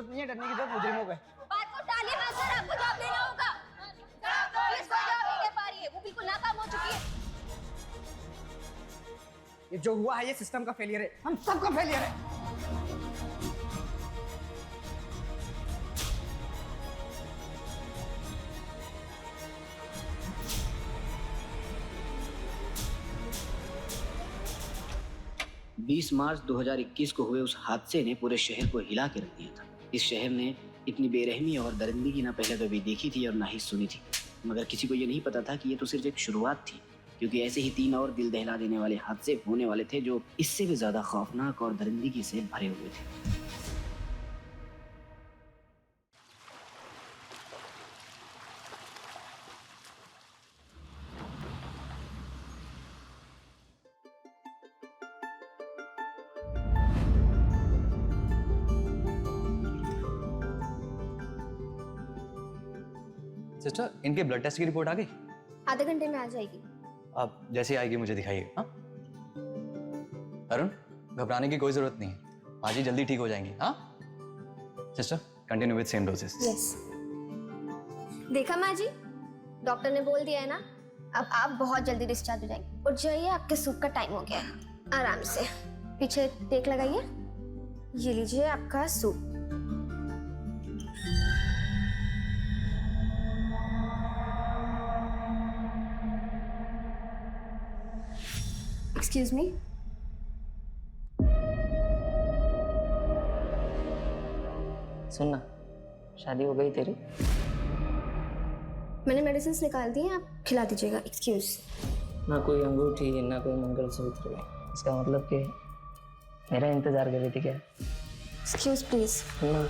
जरूरत नहीं है, डरने की जरूरत मुजरिमों को है। बात को टालिए मत सर, आपको जवाब देना होगा। पुलिस कोई जवाब नहीं दे पा रही है, वो बिल्कुल नाकाम हो चुकी है। ये जो हुआ है ये सिस्टम का फेलियर है, हम सबका फेलियर है। मार्च 2021 को हुए उस हादसे ने पूरे शहर को हिला के रख दिया था। इस शहर ने इतनी बेरहमी और दरिंदगी ना पहले कभी देखी थी और ना ही सुनी थी, मगर किसी को ये नहीं पता था कि ये तो सिर्फ एक शुरुआत थी, क्योंकि ऐसे ही 3 और दिल दहला देने वाले हादसे होने वाले थे जो इससे भी ज्यादा खौफनाक और दरिंदगी से भरे हुए थे। सिस्टर, इनके ब्लड टेस्ट की रिपोर्ट आ गई? आधे घंटे में आ जाएगी। अब जैसे आएगी मुझे दिखाइए। हाँ अरुण, घबराने की कोई जरूरत नहीं है, आज ही जल्दी ठीक हो जाएंगी। हाँ sister, continue with same doses. Yes. देखा माँ जी, डॉक्टर ने बोल दिया है ना, अब आप बहुत जल्दी डिस्चार्ज हो जाएंगे। उठ जाइए, आपके सूप का टाइम हो गया है। आराम से पीछे टेक लगाइए। ये लीजिए आपका सूप। एक्सक्यूज मी, सुनना, शादी हो गई तेरी? मैंने मेडिसिन निकाल दी हैं, आप खिला दीजिएगा। एक्सक्यूज। ना कोई अंगूठी ना कोई मंगलसूत्र, इसका मतलब कि मेरा इंतजार कर रही थी क्या? Excuse please. ना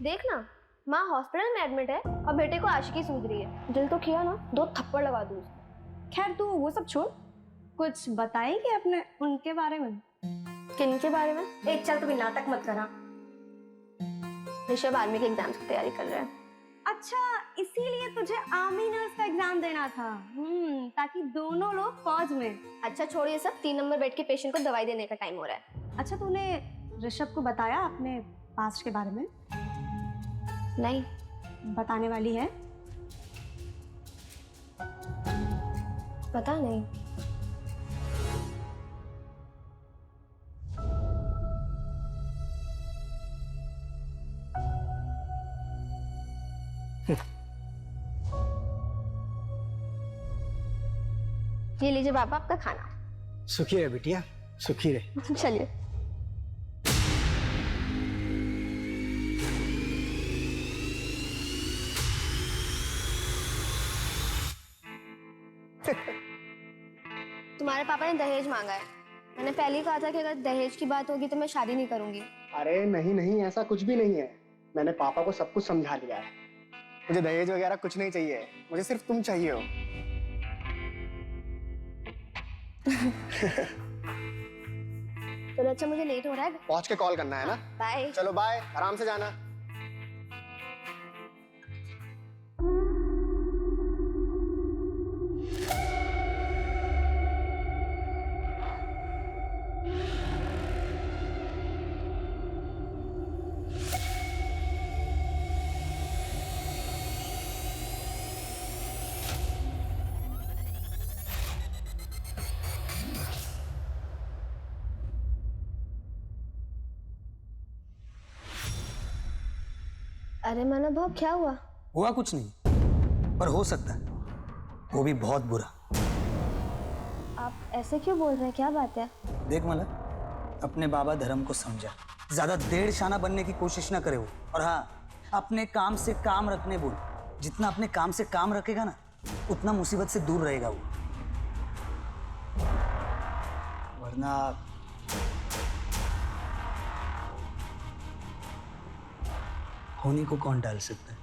देखना, माँ हॉस्पिटल में एडमिट है और बेटे को आशिकी सूझ रही है। दिल तो किया ना, 2 थप्पड़ लगा दूँ उसको। खैर तू वो सब छोड़, कुछ बताएंगे अपने उनके बारे में? किन के बारे में? एक चल, कभी नाटक मत करा। ऋषभ आर्मी के एग्जाम्स की तैयारी कर रहा है। अच्छा, इसीलिए तुझे आर्मी नर्स का एग्जाम देना था। ताकि दोनों लोग फौज में। अच्छा छोड़िए सब, 3 नंबर बेड के पेशेंट को दवाई देने का टाइम हो रहा है। अच्छा, तूने ऋषभ को बताया अपने पास्ट के बारे में? नहीं। बताने वाली है? पता नहीं। ये लीजिए पापा आपका खाना। सुखी रहे बिटिया, सुखी रहे। चलिए। तुम्हारे पापा ने दहेज मांगा है। मैंने पहले ही कहा था कि अगर दहेज की बात होगी तो मैं शादी नहीं करूंगी। अरे नहीं नहीं, ऐसा कुछ भी नहीं है। मैंने पापा को सब कुछ समझा लिया है। मुझे दहेज वगैरह कुछ नहीं चाहिए, मुझे सिर्फ तुम चाहिए हो। चलो अच्छा, मुझे लेट हो रहा है। पहुंच के कॉल करना है ना? बाय। चलो बाय, आराम से जाना। अरे मनोभाव, क्या हुआ? हुआ कुछ नहीं, पर हो सकता है, वो भी बहुत बुरा। आप ऐसे क्यों बोल रहे हैं, क्या बात है? देख मला, अपने बाबा धर्म को समझा, ज्यादा देड़ शाना बनने की कोशिश ना करे वो। और हाँ, अपने काम से काम रखने बोल। जितना अपने काम से काम रखेगा ना, उतना मुसीबत से दूर रहेगा वो। वरना होने को कौन टाल सकता है?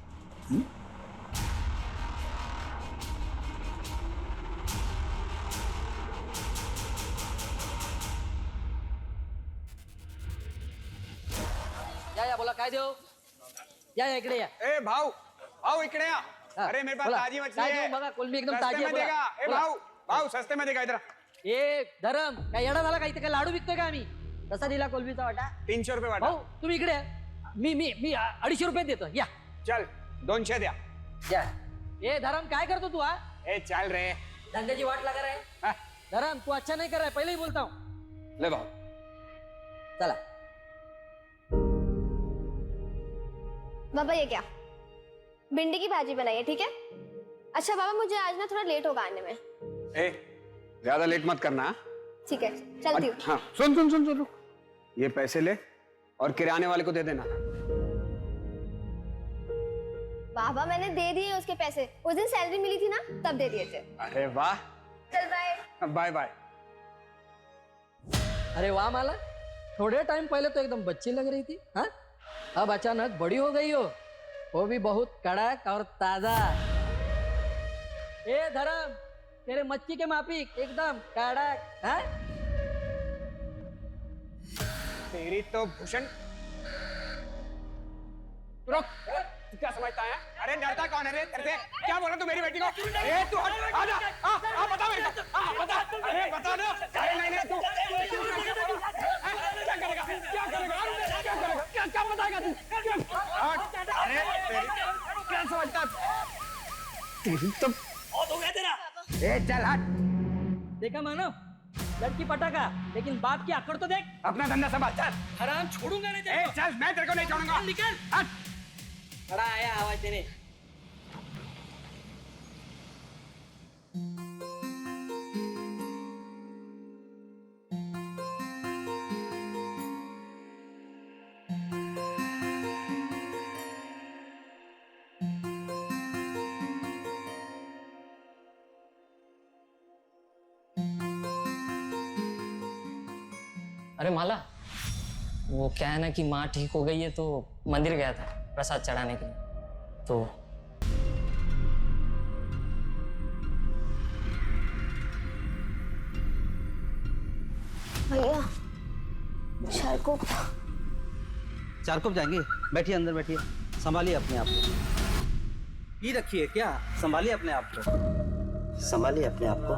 या बोला काय देऊ? या इकडे या। ए भाऊ, भाऊ इकडे या। अरे मेरे पास ताजी मछली है। बघा, कोलंबी एकदम सस्ते ताजी में आहे देगा। ए भाऊ, भाऊ सस्ते में देगा इधर। ए धरम, काय येडा झाला? काय इथे काय लाडू विकतोय का आम्ही? कसा दिला कोलबीचा वाटा? 300 रुपये वाटा. भाऊ तुम्ही इकडे या. मी 250 देतो या चल 200 द्या. या. ए धरम काय करतो तू हा? ए चल रे. धंद्याची वाट लगा रहा हा, है धरम तू अच्छा नहीं कर रहा है पहले ही बोलता हूँ. ले भाऊ. चला बाबा ये क्या भिंडी की भाजी बनाई है, ठीक है? अच्छा बाबा मुझे आज ना थोड़ा लेट होगा आने में. ए ज्यादा लेट मत करना. हाँ? ठीक है चलती हूँ. हाँ सुन सुन सुन सुन रुक. ये पैसे ले और किराने वाले को दे देना. बाबा मैंने दे दिए उसके पैसे, उस दिन सैलरी मिली थी ना तब दे दिए थे. अरे वाह. चल बाय. Bye bye. अरे वाह माला, थोड़े टाइम पहले तो एकदम बच्ची लग रही थी हाँ? अब अचानक बड़ी हो गई हो, वो भी बहुत कड़क और ताजा. ए धरम तेरे मच्छी के माफिक एकदम कड़क हाँ? तेरी तो भूषण. रुक. तू क्या समझता है? अरे डरता कौन है रे तेरे से? क्या बोला तू मेरी बेटी को? ए तू हट. आजा. बता मेरे को. बता. अरे बता ना. अरे नहीं तू क्या करेगा? क्या करेगा? क्या करेगा? क्या बताएगा तू? हट. अरे क्या समझता? तेरी तो हो गया तेरा. ए चल हट. देखा मानो लड़की पटाखा, लेकिन बाप की अकड़ तो देख. अपना धंधा संभाल. चल. हराम छोड़ूंगा नहीं ए तेरे को. चल मैं तेरे को नहीं छोड़ूंगा. निकल. हट. खड़ा आया आवाज देने. अरे माला, वो क्या है ना कि माँ ठीक हो गई है तो मंदिर गया था प्रसाद चढ़ाने के लिए. तो भैया शायको 4 कप जाएंगे. बैठिए अंदर बैठिए. संभालिए अपने आप को. पी रखिए क्या? संभालिए अपने आप को. संभालिए अपने आप को.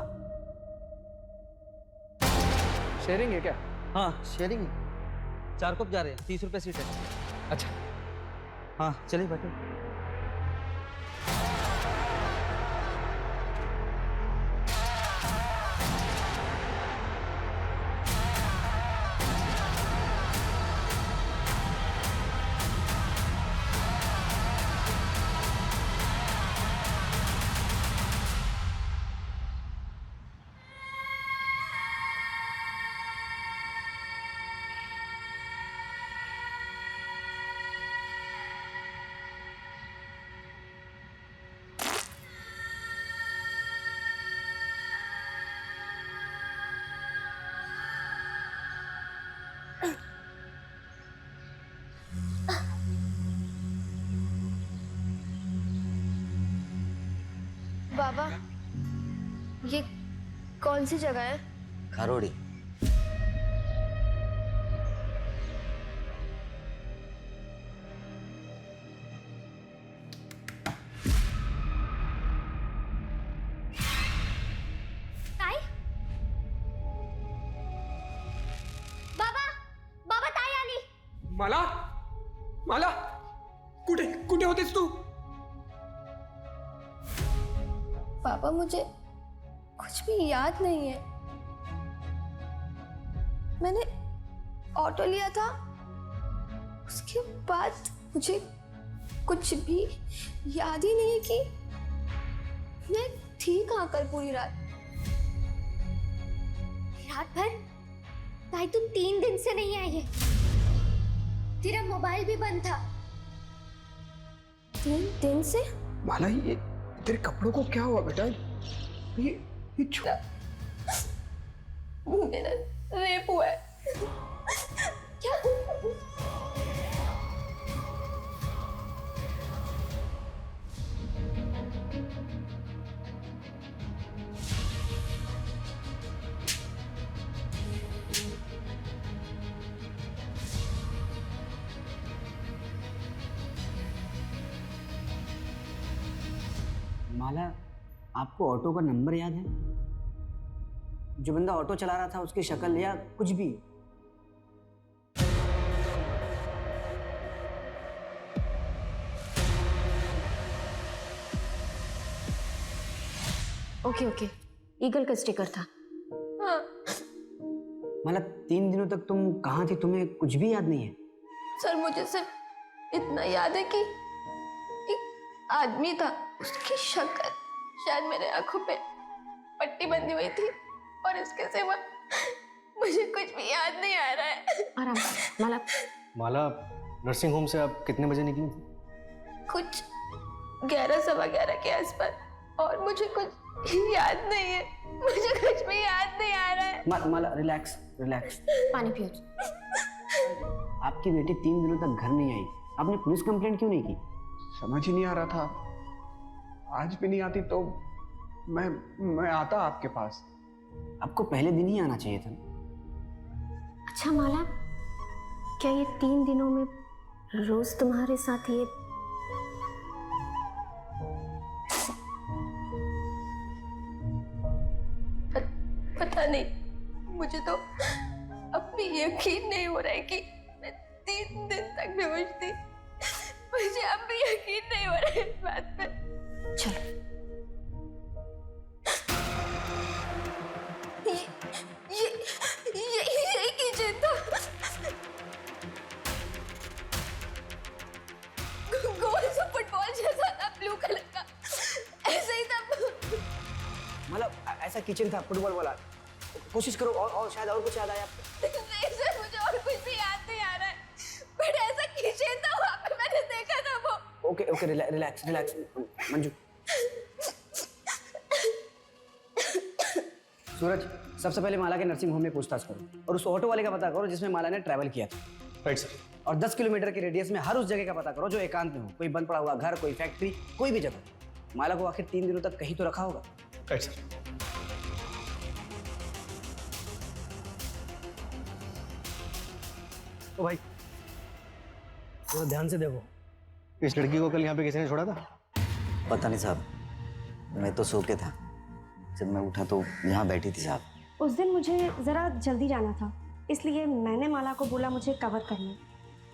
शेयरिंग है क्या? हाँ शेयरिंग. 4 कप जा रहे हैं. 30 रुपए सीट है. अच्छा. हाँ चलिए बैठो. बाबा ये कौन सी जगह है? खारोड़ी. ताई? बाबा बाबा ताई आली. मला. मला कुठे कुठे होतीस तू? पापा मुझे कुछ भी याद नहीं है. मैंने ऑटो लिया था, उसके बाद मुझे कुछ भी याद ही नहीं है कि मैं थी कहाँ कल पूरी रात. रात भर? ताई तुम 3 दिन से नहीं आई है. तेरा मोबाइल भी बंद था. 3 दिन से? माला ये तेरे कपड़ों को क्या हुआ बेटा? ये मेरा रेप हुआ है. क्या? माला, आपको ऑटो का नंबर याद है? जो बंदा ऑटो चला रहा था उसकी शक्ल या कुछ भी? ओके ओके, ईगल का स्टिकर था। हाँ मतलब 3 दिनों तक तुम कहाँ थी, तुम्हें कुछ भी याद नहीं है? सर, मुझे सिर्फ इतना याद है कि एक आदमी था, उसकी शक्ल शायद मेरे आंखों पे पट्टी बंधी हुई थी, और इसके सिवा मुझे कुछ भी याद नहीं आ रहा है। आराम से माला। माला, नर्सिंग होम से आप कितने बजे निकली थी? कुछ 11 सवा 11 के आसपास, और मुझे कुछ याद नहीं है, मुझे कुछ भी याद नहीं आ रहा है। माला रिलैक्स रिलैक्स। पानी पियो। आपकी बेटी 3 दिनों तक घर नहीं आई, आपने पुलिस कंप्लेंट क्यों नहीं की? समझ ही नहीं आ रहा था। आज भी नहीं आती तो मैं आता आपके पास। आपको पहले दिन ही आना चाहिए था। अच्छा माला, क्या ये 3 दिनों में रोज तुम्हारे साथ ये पता नहीं, मुझे तो अब भी यकीन नहीं हो रहा है कि मैं 3 दिन तक बेहोश थी। मुझे अब भी यकीन नहीं हो रहा है इस बात पे। चलो, ये किचन था, गोल सा फुटबॉल जैसा था, ब्लू कलर का, ऐसा ही था। मतलब ऐसा किचन था फुटबॉल वाला? कोशिश करो और शायद और कुछ याद आया आपको। नहीं सर, मुझे और कुछ भी याद नहीं आ रहा है, बट ऐसा किचन था, वहाँ पे मैंने देखा था वो। Okay okay, relax relax Manju. Suraj, सबसे पहले माला के नर्सिंग होम में पूछताछ करो, और उस ऑटो वाले का पता करो जिसमें माला ने ट्रैवल किया था। Right sir. और 10 किलोमीटर के रेडियस में हर उस जगह का पता करो जो एकांत में हो, कोई बंद पड़ा हुआ घर, कोई फैक्ट्री, कोई भी जगह। माला को आखिर 3 दिनों तक कहीं तो रखा होगा। Right sir. तो भाई थोड़ा ध्यान से देखो, इस लड़की को कल यहाँ पे किसी ने छोड़ा था? पता नहीं साहब, मैं तो सो के था, जब मैं उठा तो यहाँ बैठी थी साहब। उस दिन मुझे ज़रा जल्दी जाना था, इसलिए मैंने माला को बोला मुझे कवर करने।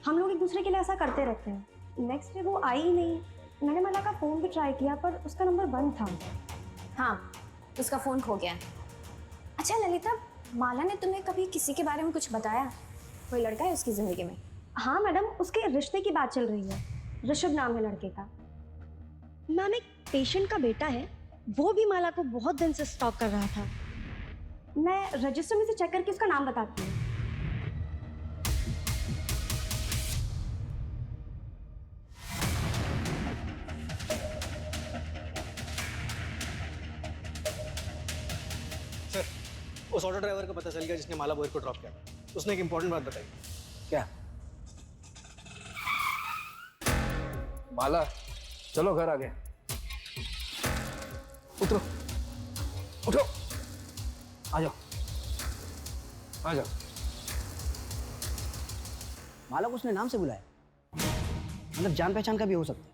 हम लोग एक दूसरे के लिए ऐसा करते रहते हैं। नेक्स्ट डे वो आई ही नहीं। मैंने माला का फ़ोन भी ट्राई किया पर उसका नंबर बंद था। हाँ, उसका फोन खो गया। अच्छा ललिता, माला ने तुम्हें कभी किसी के बारे में कुछ बताया? कोई लड़का है उसकी जिंदगी में? हाँ मैडम, उसके रिश्ते की बात चल रही है। ऋषभ नाम है लड़के का। मैम, एक पेशेंट का बेटा है, वो भी माला को बहुत दिन से स्टॉक कर रहा था। मैं रजिस्टर में से चेक करके उसका नाम बताती हूँ। सर, उस ऑटो ड्राइवर का पता चल गया जिसने माला बॉय को ड्रॉप किया। उसने एक इंपॉर्टेंट बात बताई। क्या? माला, चलो घर आ गए। उतरो उठो, आ जाओ। आ जाओ। माला को उसने नाम से बुलाया, मतलब जान पहचान का भी हो सकता है।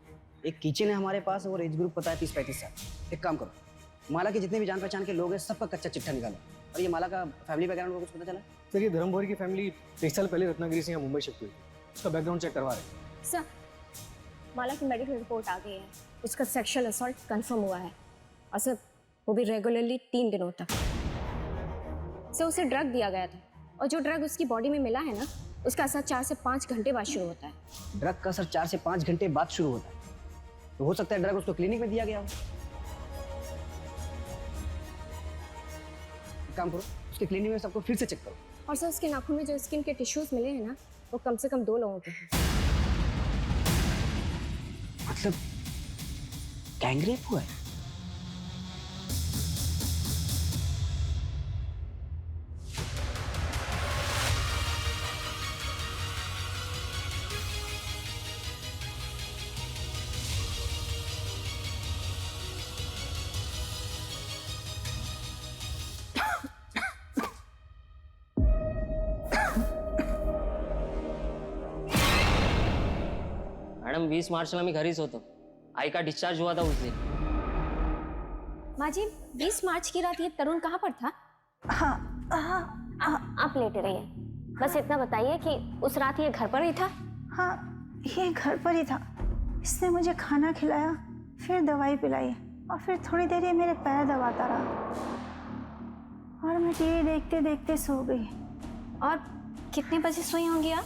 एक किचन है हमारे पास और एज ग्रुप पता है 30-35 साल। एक काम करो, माला के जितने भी जान पहचान के लोग हैं सबका कच्चा चिट्ठा निकालो। और ये माला का फैमिली बैकग्राउंड को कुछ पता चला? सर, ये धर्मभोर की फैमिली 23 साल पहले रत्नागिरी से यहाँ मुंबई शिफ्ट हुई। उसका बैकग्राउंड चेक करवा रहे हैं। सर, माला की मेडिकल रिपोर्ट आ गई है, उसका सेक्सुअल असॉल्ट कंफर्म हुआ है, और सर वो भी रेगुलरली 3 दिनों तक। सर उसे ड्रग दिया गया था, और जो ड्रग उसकी बॉडी में मिला है ना, उसका असर 4 से 5 घंटे बाद शुरू होता है। ड्रग का असर 4 से 5 घंटे बाद शुरू होता है, तो हो सकता है ड्रग उसको क्लिनिक में दिया गया हो। एक काम करो, उसके क्लिनिक में सबको फिर से चेक करो। और सर उसके नाखून में जो स्किन के टिश्यूज मिले हैं ना, वो कम से कम 2 लोगों के हैं। मतलब गैंगरेप हुआ है? मैडम 20 मार्च में घरीच होतो, आई का डिस्चार्ज हुआ था उस दिन। माँ जी, 20 मार्च की रात ये तरुण कहाँ पर था? आप लेटे रहिए, बस इतना बताइए कि उस रात ये घर पर ही था? हाँ, ये घर पर ही था। इसने मुझे खाना खिलाया, फिर दवाई पिलाई। और फिर थोड़ी देर ये मेरे पैर दबाता रहा और मैं टीवी देखते देखते सो गई। और कितने बजे सोई होंगी आप?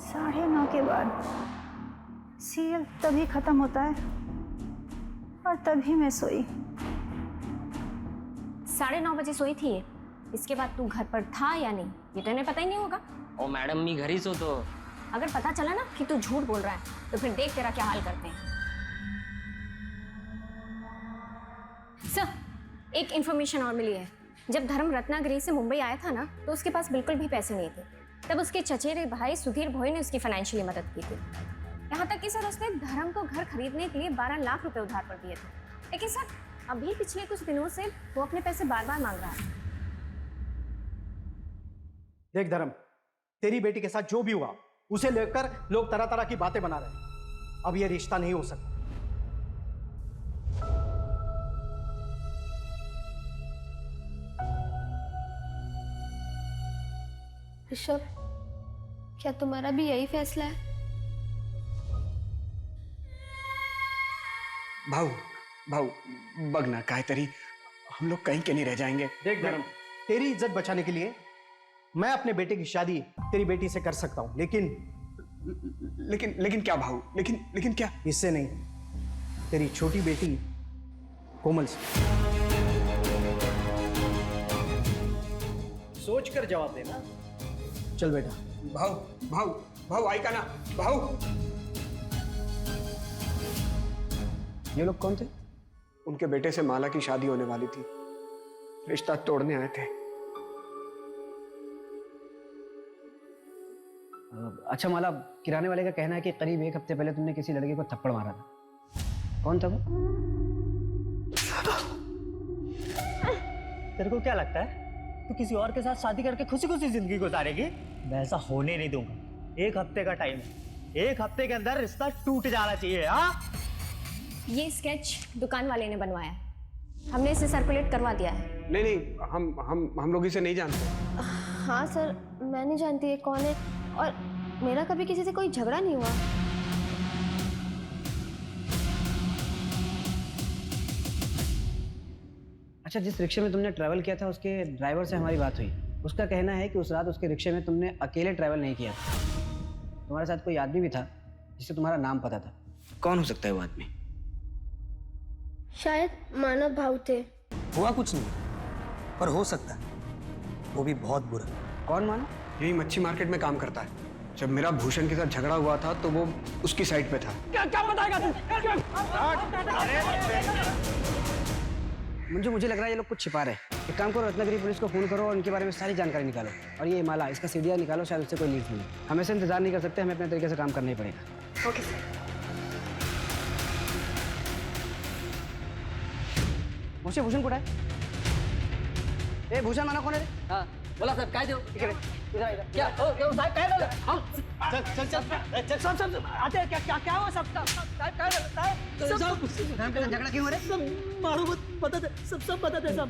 9:30 के बाद। सीरियल तभी खत्म होता है और तभी मैं सोई। 9:30 बजे सोई थी ये। इसके बाद तू घर पर था या नहीं ये तो इन्हें पता ही नहीं होगा। ओ मैडम मी घर ही सो तो अगर पता चला ना कि तू झूठ बोल रहा है तो फिर देख तेरा क्या हाल करते हैं। सर एक इंफॉर्मेशन और मिली है। जब धर्म रत्नागिरी से मुंबई आया था ना तो उसके पास बिल्कुल भी पैसे नहीं थे। तब उसके चचेरे भाई सुधीर भोई ने उसकी फाइनेंशियली मदद की थी। यहाँ तक कि सर उसने धर्म को घर खरीदने के लिए 12 लाख रुपए उधार पर दिए थे। लेकिन सर अभी पिछले कुछ दिनों से वो अपने पैसे बार बार मांग रहा है। देख धर्म, तेरी बेटी के साथ जो भी हुआ उसे लेकर लोग तरह तरह की बातें बना रहे हैं। अब ये रिश्ता नहीं हो सकता। ऋषभ, क्या तुम्हारा भी यही फैसला है? भाऊ भाऊ बघ ना काहीतरी, हम लोग कहीं के नहीं रह जाएंगे। देख धर्म, तेरी इज्जत बचाने के लिए मैं अपने बेटे की शादी तेरी बेटी से कर सकता हूं, लेकिन क्या भाऊ? लेकिन क्या? इससे नहीं, तेरी छोटी बेटी कोमल से। सोच कर जवाब देना। चल बेटा। भाऊ भाऊ भाऊ आई का ना भाऊ। ये लोग कौन थे? उनके बेटे से माला की शादी होने वाली थी, रिश्ता तोड़ने आए थे। अच्छा माला, किराने वाले का कहना है कि करीब 1 हफ्ते पहले तुमने किसी लड़के को थप्पड़ मारा था। कौन था वो? तेरे को क्या लगता है तू किसी और के साथ शादी करके खुशी खुशी जिंदगी गुजारेगी? वैसा होने नहीं दूंगा। 1 हफ्ते का टाइम है, 1 हफ्ते के अंदर रिश्ता टूट जाना चाहिए। हाँ, ये स्केच दुकान वाले ने बनवाया है। हमने इसे सर्कुलेट करवा दिया है। नहीं, हम लोग इसे नहीं जानते। हाँ सर, मैं नहीं जानती ये कौन है और मेरा कभी किसी से कोई झगड़ा नहीं हुआ। अच्छा, जिस रिक्शे में तुमने ट्रैवल किया था उसके ड्राइवर से हमारी बात हुई। उसका कहना है कि उस रात उसके रिक्शे में तुमने अकेले ट्रैवल नहीं किया था, तुम्हारे साथ कोई आदमी भी था जिससे तुम्हारा नाम पता था। कौन हो सकता है वो आदमी? शायद मानव भाव थे। हुआ कुछ नहीं, पर हो सकता है वो भी बहुत बुरा। कौन मानव? यही मच्छी मार्केट में काम करता है। जब मेरा भूषण के साथ झगड़ा हुआ था तो वो उसकी साइड पे था। क्या बताएगा तू? मुझे लग रहा है ये लोग कुछ छिपा रहे हैं। एक काम करो, रत्नागिरी पुलिस को फोन करो और उनके बारे में सारी जानकारी निकालो। और ये माला, इसका सीडीआर निकालो, शायद उससे कोई लीड मिले। हम ऐसे इंतजार नहीं कर सकते, हमें अपने तरीके से काम करना ही पड़ेगा। Okay sir. मुझे भूषण कुठे आहे? ए भूषण माना कोण आहे रे? हाँ बोला साहब, काय देऊ? क्या साहब काय झालं? चल आते क्या हुआ सब? काय झालं? झगड़ा क्यों हो रहा है? मारो मत, बता दे, सब बता दे सब।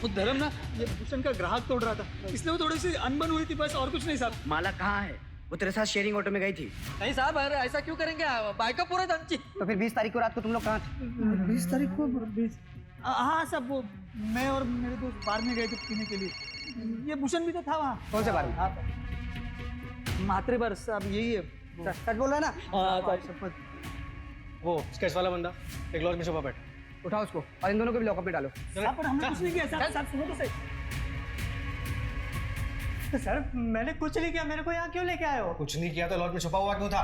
वो धर्म ना ये भूषण का ग्राहक तोड़ रहा था, इसलिए वो थोड़ी सी अनबन हुई थी, बस और कुछ नहीं साहब। माला कहाँ है? वो तेरे साथ शेयरिंग ऑटो में गई थी। नहीं साहब, अरे ऐसा क्यों करेंगे? बाइक का पूरा दंची। तो फिर 20 तारीख को रात को तुम लोग कहाँ थे? 20 तारीख को 20? हाँ सब, वो मैं और मेरे दोस्त बार में गए थे पीने के लिए। ये भूषण भी तो था वहाँ। कौन से बार में? मात्रे बार साहब, यही है। सच बोल रहा है ना? हाँ, वो स्केच वाला बंदा एक लॉज में छुपा बैठ। उठाओ उसको और इन दोनों को भी लॉकअप में डालो। साहब पर हमने कुछ नहीं किया साहब। साहब सुनो तो सही। सर मैंने कुछ नहीं किया, मेरे को यहाँ क्यों लेके आए हो? कुछ नहीं किया तो लॉज में छुपा हुआ क्यों था?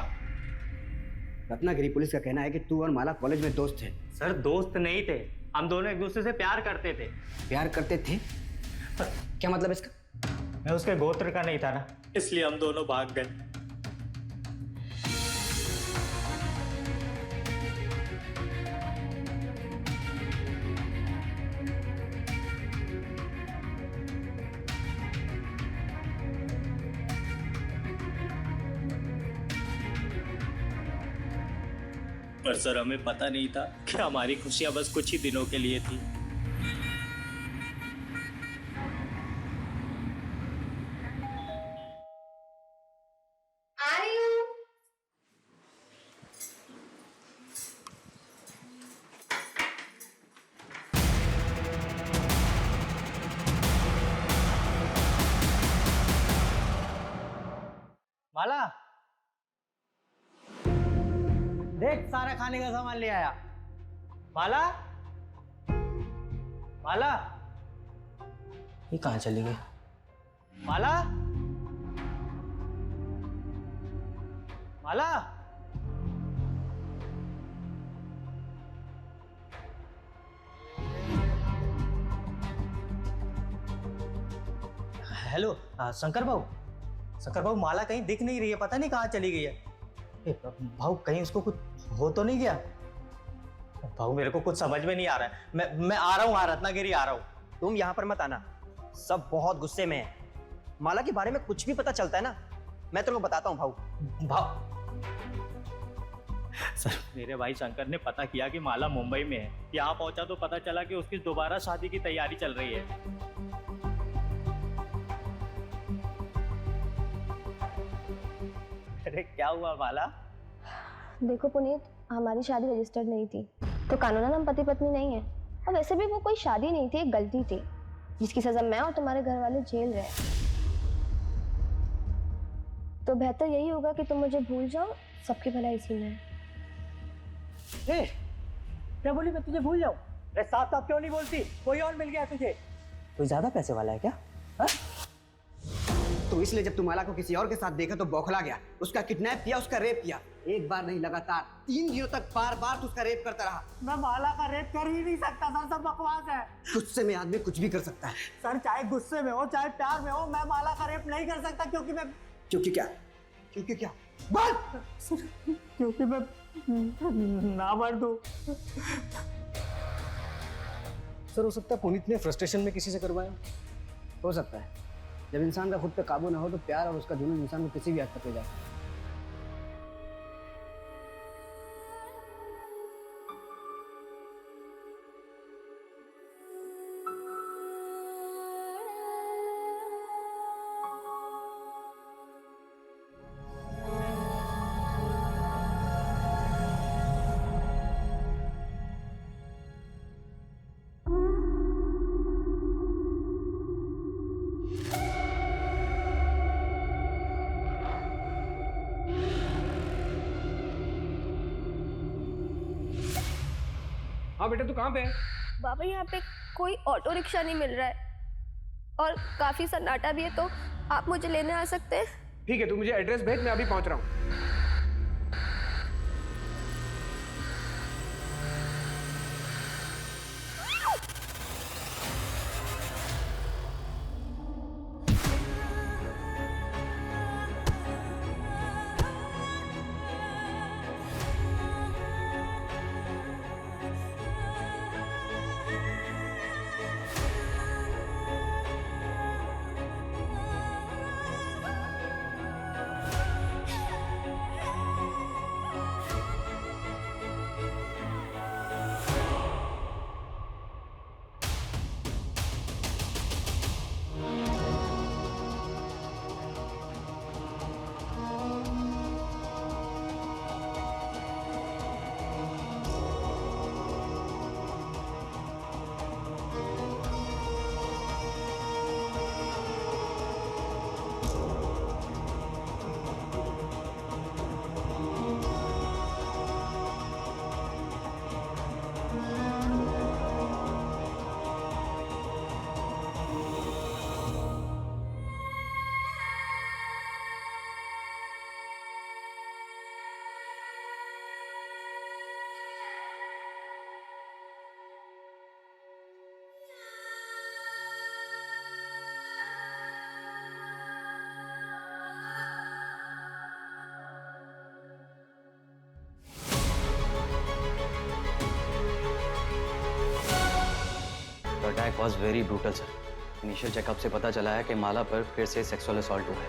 रत्नागिरी पुलिस का कहना है कि तू और माला कॉलेज में दोस्त थे। सर दोस्त नहीं थे, हम दोनों एक दूसरे से प्यार करते थे। प्यार करते थे? क्या मतलब इसका? मैं उसके गोत्र का नहीं था ना, इसलिए हम दोनों भाग गए। पर सर हमें पता नहीं था कि हमारी खुशियां बस कुछ ही दिनों के लिए थी। आ रही हूँ। माला, देख सारा खाने का सामान ले आया। माला, माला, ये कहाँ चली गई? माला, माला, हेलो शंकर भाऊ, माला कहीं दिख नहीं रही है, पता नहीं कहाँ चली गई है। भाऊ कहीं उसको कुछ हो तो नहीं गया? भाऊ मेरे को कुछ समझ में नहीं आ रहा है। मैं आ रहा हूँ, रत्नागिरी आ रहा हूँ। तुम यहाँ पर मत आना, सब बहुत गुस्से में है। माला के बारे में कुछ भी पता चलता है ना, मैं तुमको बताता हूँ भाऊ। सर मेरे भाई शंकर ने पता किया कि माला मुंबई में है। यहाँ पहुंचा तो पता चला कि उसकी दोबारा शादी की तैयारी चल रही है। अरे क्या हुआ माला? देखो पुनीत, हमारी शादी रजिस्टर्ड नहीं थी, तो कानूनन हम पति पत्नी नहीं है। और वैसे भी वो कोई शादी नहीं थी, एक गलती थी जिसकी सजा मैं और तुम्हारे घर वाले झेल रहे हैं। तो बेहतर यही होगा कि तुम मुझे भूल जाओ, सबकी भलाई इसी में है। क्या बोली मैं तुझे भूल जाऊं? अरे साफ साफ क्यों नहीं बोलती? कोई और मिल गया तुझे? कोई ज्यादा पैसे वाला है क्या? हा? तो इसलिए जब तुम माला को किसी और के साथ देखा तो बौखला गया, उसका किडनैप किया, उसका रेप किया। एक बार नहीं, लगातार 3 दिनों तक बार बार तो उसका रेप करता रहा। मैं माला का रेप कर ही नहीं सकता सर, सब बकवास है। गुस्से में आदमी कुछ भी कर सकता है सर, चाहे गुस्से में हो चाहे प्यार में हो, मैं माला का रेप नहीं कर सकता। क्योंकि मैं क्योंकि क्या बोल? क्योंकि मैं ना मर्द हूं। सर हो सकता है पुनीत ने फ्रस्ट्रेशन में किसी से करवाया। हो सकता है। जब इंसान का खुद पे काबू ना हो तो प्यार और उसका जुनून इंसान को किसी भी हद तक ले जाता है। हाँ बेटा, तू कहाँ पे है? बाबा यहाँ पे कोई ऑटो रिक्शा नहीं मिल रहा है और काफी सन्नाटा भी है, तो आप मुझे लेने आ सकते हैं? ठीक है, तू मुझे एड्रेस भेज, मैं अभी पहुंच रहा हूँ। Attack was very brutal sir. Initial checkup से पता चला है कि माला पर फिर से सेक्सुअल असॉल्ट हुआ है।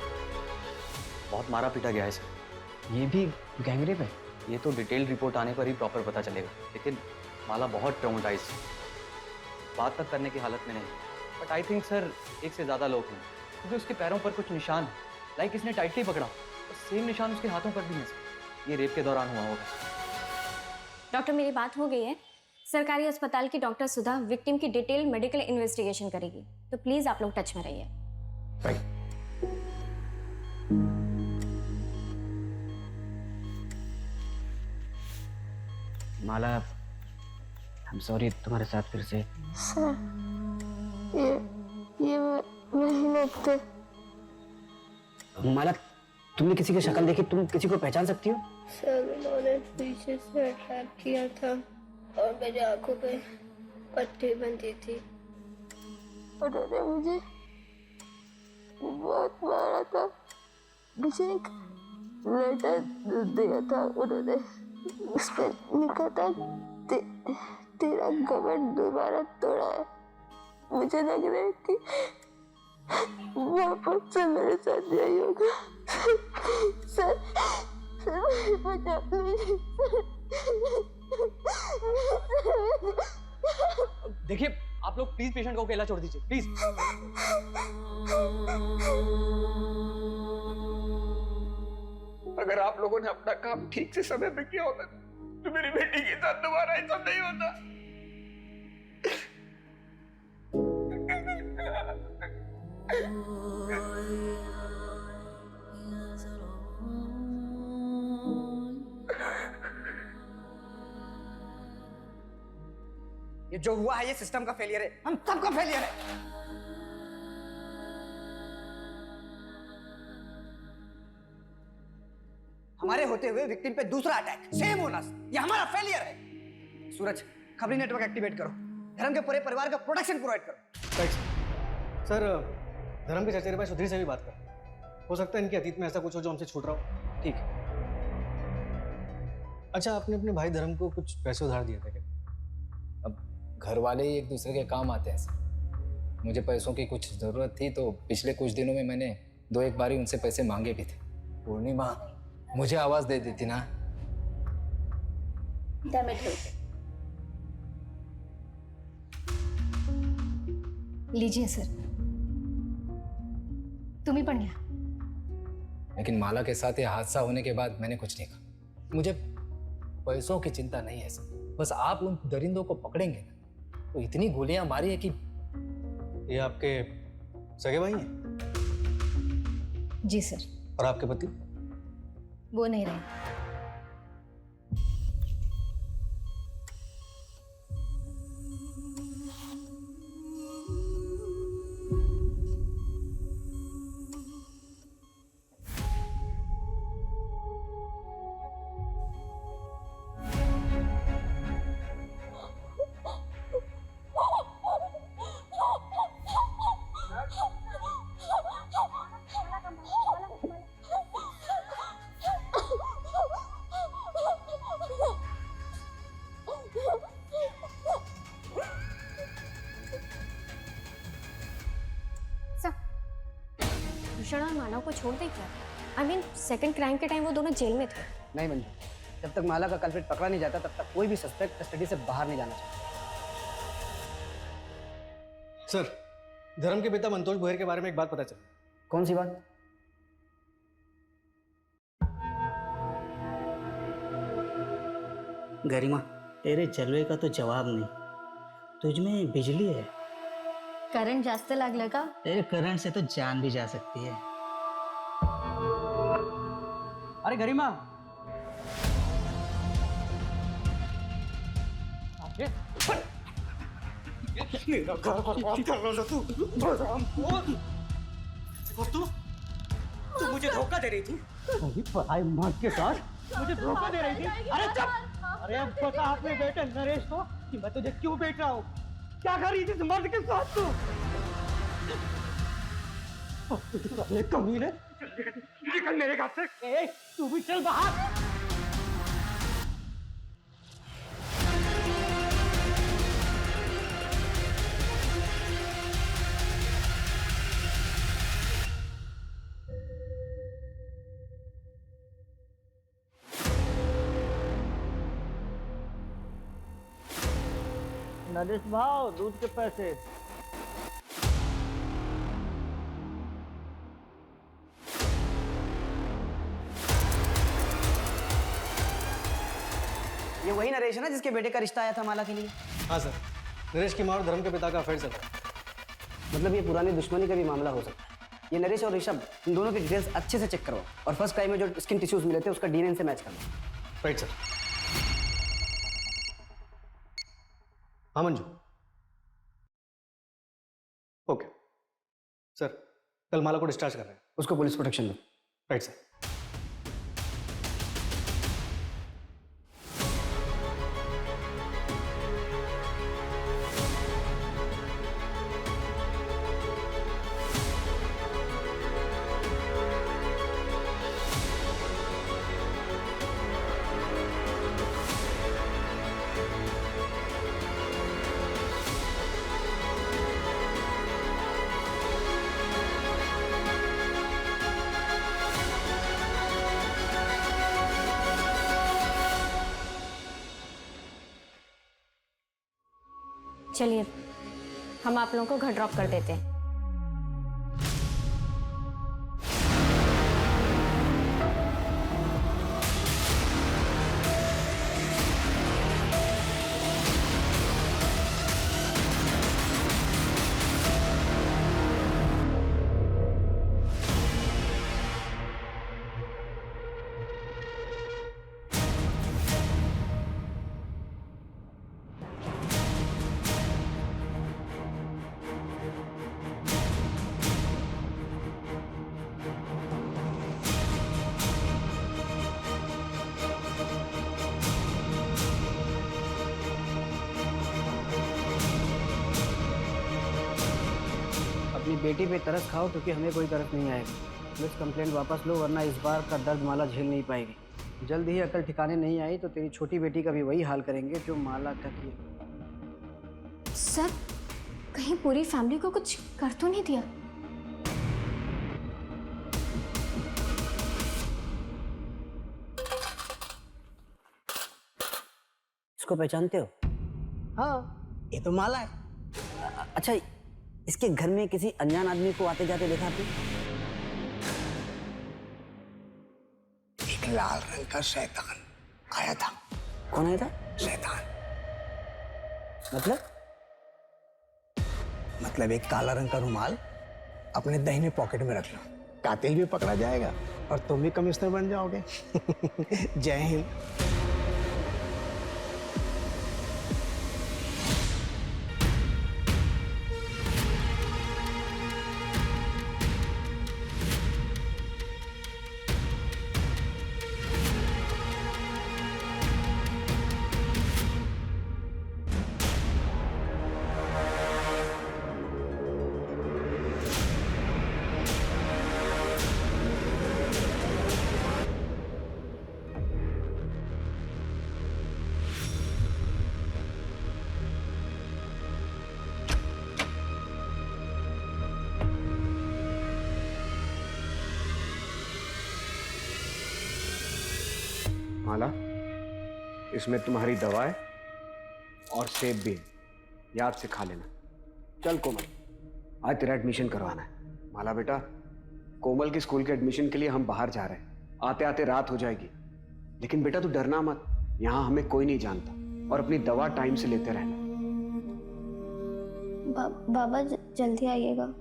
बहुत मारा पीटा गया है सर। ये भी गैंगरेप है? ये तो डिटेल्ड रिपोर्ट आने पर ही प्रॉपर पता चलेगा, लेकिन माला बहुत ट्रॉमेटाइज, बात तक करने की हालत में नहीं। बट आई थिंक सर एक से ज़्यादा लोग हैं, क्योंकि उसके पैरों पर कुछ निशान है, लाइक इसने टाइटली पकड़ा और सेम निशान उसके हाथों पर भी है सर। ये रेप के दौरान हुआ होगा। डॉक्टर, मेरी बात हो गई है। सरकारी अस्पताल की डॉक्टर सुधा विक्टिम की डिटेल मेडिकल इन्वेस्टिगेशन करेगी, तो प्लीज आप लोग टच में रहिए। माला, आई एम सॉरी तुम्हारे साथ फिर से। सर, ये नहीं लगते। माला, तुमने किसी की शक्ल देखी? तुम किसी को पहचान सकती हो? सर, उन्होंने पीछे से अटैक किया था और मेरी आंखों पे पट्टी बंधी थी। उन्होंने मुझे बहुत मारा था। मुझे एक लेटर दिया था उन्होंने, उस पर लिखा था तेरा घमंड दोबारा तोड़ा है। मुझे लग रहा है कि वापस से मेरे साथ यही होगा। सर, सर बचा लीजिए। देखिए, आप लोग प्लीज पेशेंट को अकेला छोड़ दीजिए, प्लीज। अगर आप लोगों ने अपना काम ठीक से समय पे किया होता तो मेरी बेटी के साथ दोबारा ऐसा नहीं होता। ये जो हुआ है ये सिस्टम का फेलियर है, हम सबका फेलियर है। हमारे होते हुए विक्टिम पे दूसरा अटैक, सेम बोनस, ये हमारा फेलियर है। सूरज, खबरी नेटवर्क एक्टिवेट करो, धर्म के पूरे परिवार का प्रोटेक्शन प्रोवाइड करो। सर, धर्म के चचेरे भाई सुधीर से भी बात कर, हो सकता है इनके अतीत में ऐसा कुछ हो जो हमसे छूट रहा हो। ठीक है। अच्छा, आपने अपने भाई धर्म को कुछ पैसे उधार दिए थे क्या? अब घर वाले ही एक दूसरे के काम आते हैं सर। मुझे पैसों की कुछ ज़रूरत थी तो पिछले कुछ दिनों में मैंने 2-1 बार उनसे पैसे मांगे भी थे। पूर्णिमा मुझे आवाज़ दे देती ना। लीजिए सर, तुम्ही पण घ्या। लेकिन माला के साथ ये हादसा होने के बाद मैंने कुछ नहीं कहा। मुझे पैसों की चिंता नहीं है सर, बस आप उन दरिंदों को पकड़ेंगे ना तो इतनी गोलियां मारी है कि। ये आपके सगे भाई हैं? जी सर। और आपके पति? वो नहीं रहे। भूषण और मानव को छोड़ दे क्या? आई मीन सेकंड क्राइम के टाइम वो दोनों जेल में थे। नहीं मंजू, जब तक माला का कल्प्रिट पकड़ा नहीं जाता तब तक कोई भी सस्पेक्ट कस्टडी से बाहर नहीं जाना चाहिए। सर, धर्म के पिता मंतोष बोहर के बारे में एक बात पता चली। कौन सी बात? गरिमा, तेरे जलवे का तो जवाब नहीं, तुझमें बिजली है। करंट जास्त लागलं का? तेरे करंट से तो जान भी जा सकती है। अरे गरिमा, मेरा घर बर्बाद कर रहा था तू। और तू मुझे धोखा दे रही थी। पढ़ाई मर्द के साथ मुझे धोखा दे रही थी। अरे चुप! अरे अब पता अपने बेटे नरेश को कि मैं तुझे क्यों बेच रहा हूँ। क्या कर रही थी इस मर्द के साथ तू? कमीने, निकल मेरे घर से। तू भी चल बाहर। नरेश भाव, दूध के पैसे। ये वही नरेश है ना जिसके बेटे का रिश्ता आया था माला के लिए? हाँ सर, नरेश की माँ और धर्म के पिता का अफेयर चल रहा है। मतलब ये पुरानी दुश्मनी का भी मामला हो सकता है। ये नरेश और ऋषभ, इन दोनों की डिटेल्स अच्छे से चेक करो और फर्स्ट क्राइम में जो स्किन टिश्यूज मिले थे उसका डीएनए से मैच कर लो। Right sir. हाँ मंजू। ओके सर, कल माला को डिस्चार्ज कर रहे हैं। उसको पुलिस प्रोटेक्शन दो। Right sir. चलिए हम आप लोगों को घर ड्रॉप कर देते हैं। अपनी बेटी पे तरस खाओ क्योंकि हमें कोई तरस नहीं आएगा। पुलिस कंप्लेंट वापस लो वरना इस बार का दर्द माला झेल नहीं पाएगी। जल्द ही अकल ठिकाने नहीं आई तो तेरी छोटी बेटी का भी वही हाल करेंगे जो माला का किया। सर कहीं पूरी फैमिली को कुछ कर तो नहीं दिया? इसको पहचानते हो? हाँ, ये तो माला है। अच्छा, इसके घर में किसी अनजान आदमी को आते जाते देखा आपने? एक लाल रंग का शैतान आया था। कौन आया था? शैतान मतलब? मतलब एक काला रंग का रुमाल अपने दाहिने पॉकेट में रख लो, कातिल भी पकड़ा जाएगा और तुम भी कमिश्नर बन जाओगे। जय हिंद। माला, इसमें तुम्हारी दवा है और सेब भी है, याद से खा लेना। चल कोमल, आज तेरा एडमिशन करवाना है। माला बेटा, कोमल के स्कूल के एडमिशन के लिए हम बाहर जा रहे हैं। आते आते रात हो जाएगी, लेकिन बेटा तू डरना मत, यहाँ हमें कोई नहीं जानता। और अपनी दवा टाइम से लेते रहना। बाबा जल्दी आइएगा।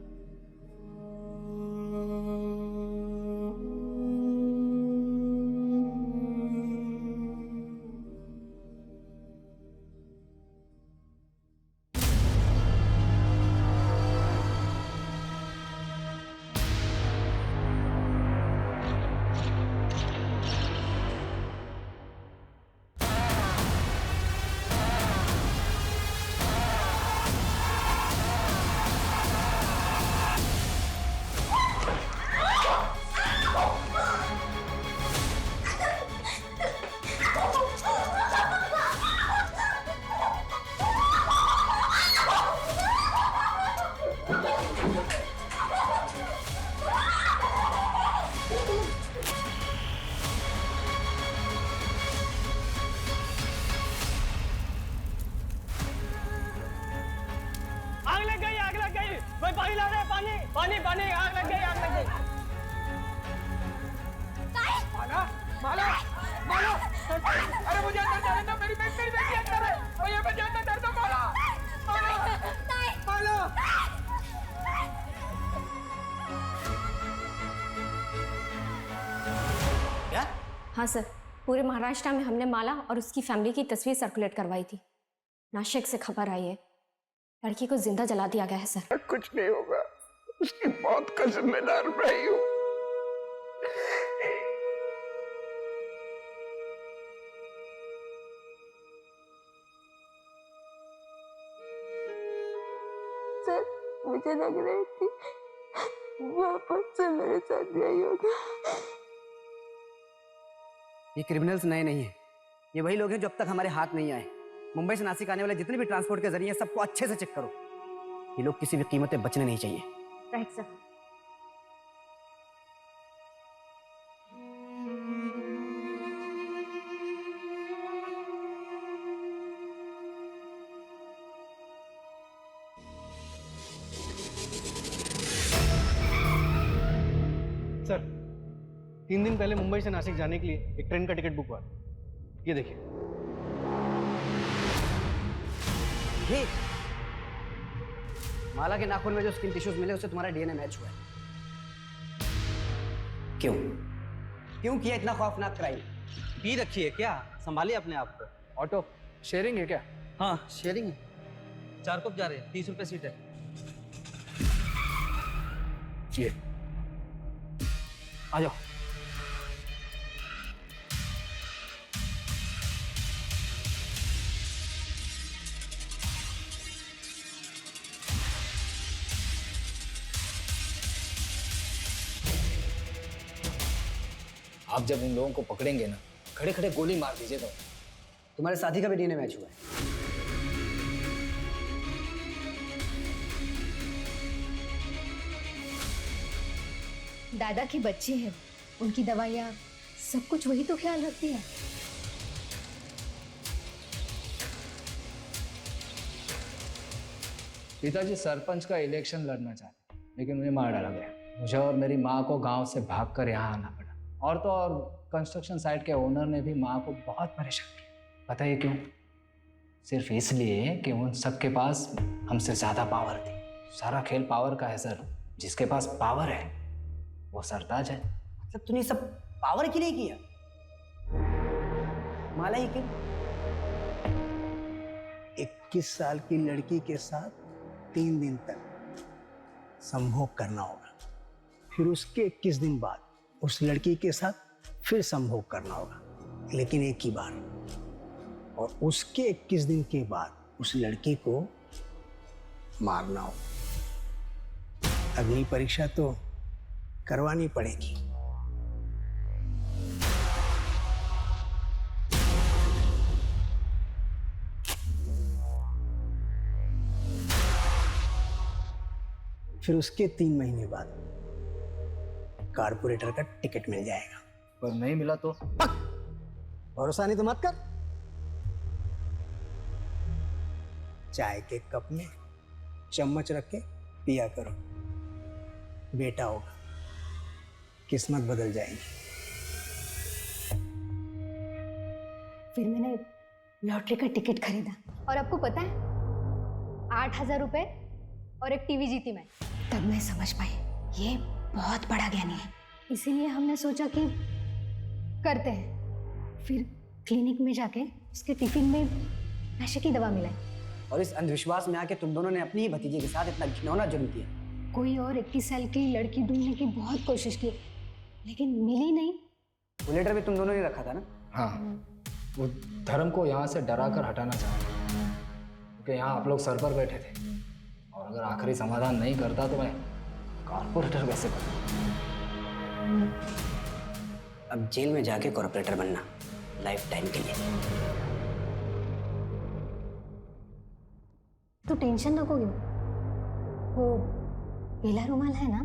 हाँ सर, पूरे महाराष्ट्र में हमने माला और उसकी फैमिली की तस्वीर सर्कुलेट करवाई थी। नाशिक से खबर आई है, लड़की को जिंदा जला दिया गया है सर। कुछ नहीं होगा, उसकी मौत का जिम्मेदार मैं ही हूँ। सर, मुझे लग रही थी वापस से मेरे साथ यही होगा। ये क्रिमिनल्स नए नहीं है, ये वही लोग हैं जो अब तक हमारे हाथ नहीं आए। मुंबई से नासिक आने वाले जितने भी ट्रांसपोर्ट के जरिए सबको अच्छे से चेक करो। ये लोग किसी भी कीमत पे बचने नहीं चाहिए। Right sir. सर, 3 दिन पहले मुंबई से नासिक जाने के लिए एक ट्रेन का टिकट बुक हुआ। ये देखिए। ठीक, माला के नाखून में जो स्किन टिश्यूज मिले उससे तुम्हारा डीएनए मैच हुआ है। क्यों क्यों किया इतना खौफनाक क्राइम? पी रखी है क्या? संभालिए अपने आप को। ऑटो शेयरिंग है क्या? हाँ शेयरिंग है। 4 कप जा रहे हैं, 30 रुपए सीट है। ये आ जाओ। आप जब उन लोगों को पकड़ेंगे ना, खड़े खड़े गोली मार दीजिएगा। तुम्हारे साथी का भी डीएनए मैच हुआ है। दादा की बच्ची है, उनकी दवाइयाँ सब कुछ वही तो ख्याल रखती है। पिताजी सरपंच का इलेक्शन लड़ना चाहते, लेकिन उन्हें मार डाला गया। मुझे और मेरी माँ को गांव से भागकर यहाँ आना पड़ा। और तो और कंस्ट्रक्शन साइट के ओनर ने भी माँ को बहुत परेशान किया। पता है क्यों? सिर्फ इसलिए कि उन सबके पास हमसे ज़्यादा पावर थी। सारा खेल पावर का है सर। जिसके पास पावर है वो सरताज है। मतलब तूने सब पावर के लिए किया? माला ही क्यों? 21 साल की लड़की के साथ 3 दिन तक संभोग करना होगा, फिर उसके 21 दिन बाद उस लड़की के साथ फिर संभोग करना होगा, लेकिन एक ही बार। और उसके 21 दिन के बाद उस लड़की को मारना होगा। अग्नि परीक्षा तो करवानी पड़ेगी। फिर उसके 3 महीने बाद कारपोरेटर का टिकट मिल जाएगा। पर नहीं मिला तो? भरोसा नहीं तो मत कर। चाय के कप में चम्मच रख के पिया करो, बेटा होगा, किस्मत बदल जाएगी। फिर मैंने लॉटरी का टिकट खरीदा और आपको पता है 8,000 रुपए और एक टीवी जीती मैं। तब मैं समझ पाई ये बहुत बड़ा ज्ञानी है, इसीलिए हमने सोचा कि करते हैं। फिर क्लिनिक में जाके उसके टिफिन में नशे की दवा मिलाई। और इस अंधविश्वास में आके तुम दोनों ने अपनी ही भतीजे के साथ इतना घिनौना जुर्म किया। कोई और 21 साल की लड़की ढूंढने की बहुत कोशिश की, लेकिन मिली नहीं। वो लेटर भी तुम दोनों ने रखा था ना? हाँ, वो धर्म को यहाँ से डरा कर हटाना चाहते, क्योंकि यहाँ आप लोग सर पर बैठे थे। और अगर आखिरी समाधान नहीं करता तो मैं कॉर्पोरेटर कैसे बनूं? अब जेल में जाके कॉर्पोरेटर बनना, लाइफ टाइम के लिए। तो टेंशन नको क्यों, वो पीला रुमाल है ना,